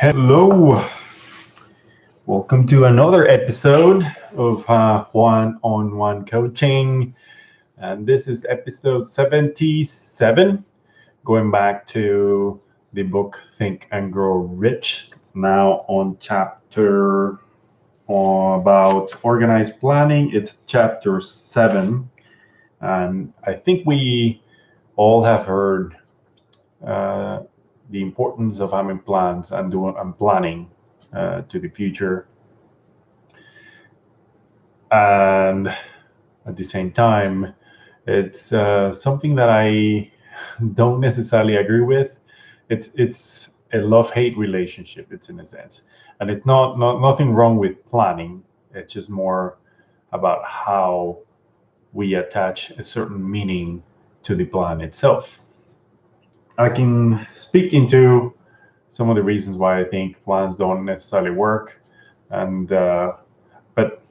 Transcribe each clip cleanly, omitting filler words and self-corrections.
Hello, welcome to another episode of One-on-One Coaching. And this is episode 77, going back to the book Think and Grow Rich. Now on chapter about organized planning, it's chapter 7. And I think we all have heard uh, the importance of having plans and planning to the future. And at the same time, it's something that I don't necessarily agree with. It's a love-hate relationship. It's in a sense, and it's not nothing wrong with planning. It's just more about how we attach a certain meaning to the plan itself. I can speak into some of the reasons why I think plans don't necessarily work, and but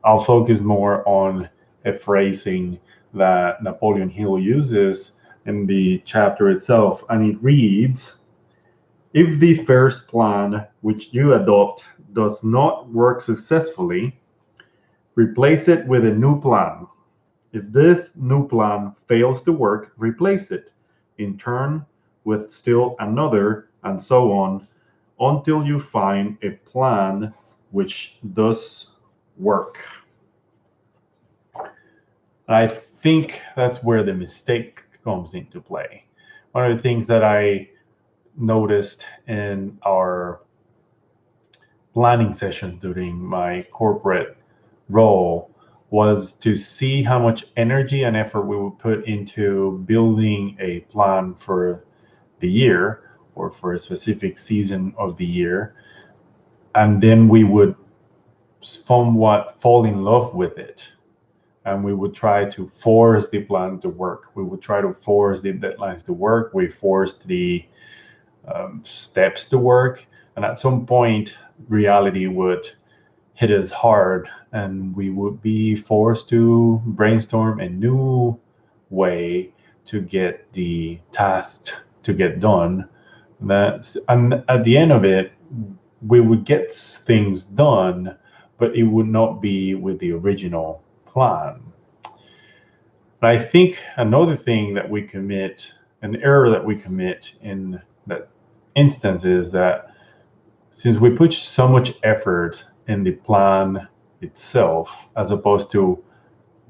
I'll focus more on a phrasing that Napoleon Hill uses in the chapter itself, and it reads, "If the first plan which you adopt does not work successfully, replace it with a new plan. If this new plan fails to work, replace it, in turn, with still another, and so on, until you find a plan which does work." I think that's where the mistake comes into play. One of the things that I noticed in our planning session during my corporate role was to see how much energy and effort we would put into building a plan for the year or for a specific season of the year. And then we would somewhat fall in love with it. And we would try to force the plan to work. We would try to force the deadlines to work. We forced the steps to work. And at some point, reality would hit us hard, and we would be forced to brainstorm a new way to get the task to get done. And at the end of it, we would get things done, but it would not be with the original plan. But I think another thing that we commit, an error that we commit in that instance, is that since we put so much effort in the plan itself, as opposed to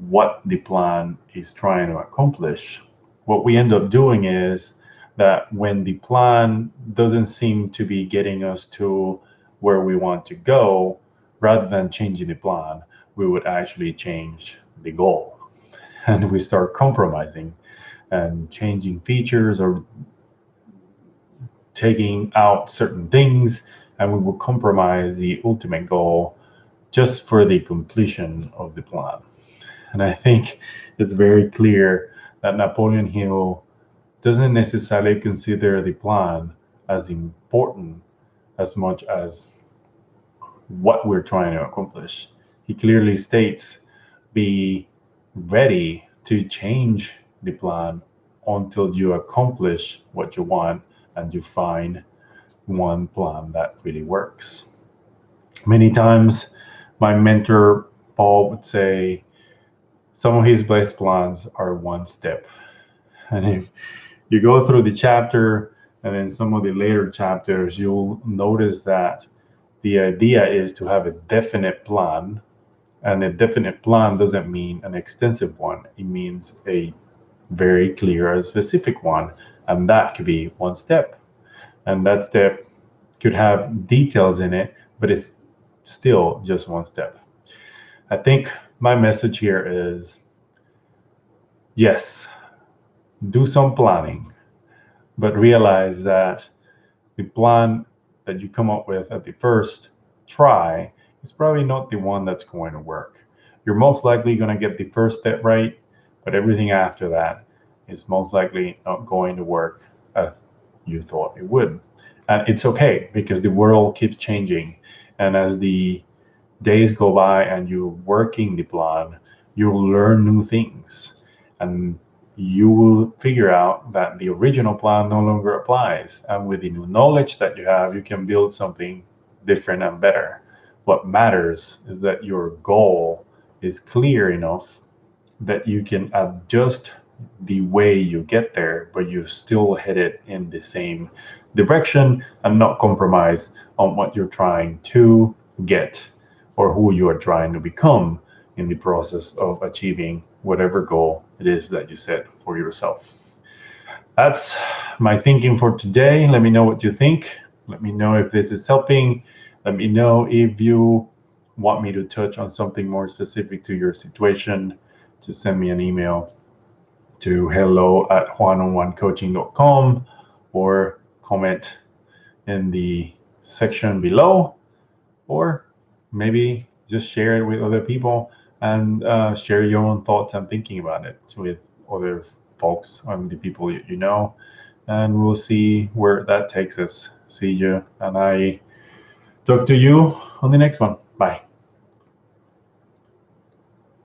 what the plan is trying to accomplish, what we end up doing is that when the plan doesn't seem to be getting us to where we want to go, rather than changing the plan, we would actually change the goal. And we start compromising and changing features or taking out certain things, and we will compromise the ultimate goal just for the completion of the plan. And I think it's very clear that Napoleon Hill doesn't necessarily consider the plan as important as much as what we're trying to accomplish. He clearly states, be ready to change the plan until you accomplish what you want and you find one plan that really works. Many times, my mentor, Paul, would say some of his best plans are one step. And if you go through the chapter and then some of the later chapters, you'll notice that the idea is to have a definite plan. And a definite plan doesn't mean an extensive one. It means a very clear and specific one. And that could be one step. And that step could have details in it, but it's still just one step. I think my message here is, yes, do some planning, but realize that the plan that you come up with at the first try is probably not the one that's going to work. You're most likely going to get the first step right, but everything after that is most likely not going to work as you thought it would. And it's okay, because the world keeps changing. And as the days go by and you're working the plan, you'll learn new things. And you will figure out that the original plan no longer applies. And with the new knowledge that you have, you can build something different and better. What matters is that your goal is clear enough that you can adjust the way you get there, but you still headed in the same direction and not compromise on what you're trying to get or who you are trying to become in the process of achieving whatever goal it is that you set for yourself. That's my thinking for today. Let me know what you think. Let me know if this is helping. Let me know if you want me to touch on something more specific to your situation. Just send me an email to hello@juanonecoaching.com or comment in the section below, or maybe just share it with other people and share your own thoughts and thinking about it with other folks and the people you know, and we'll see where that takes us. See you, and I talk to you on the next one. Bye.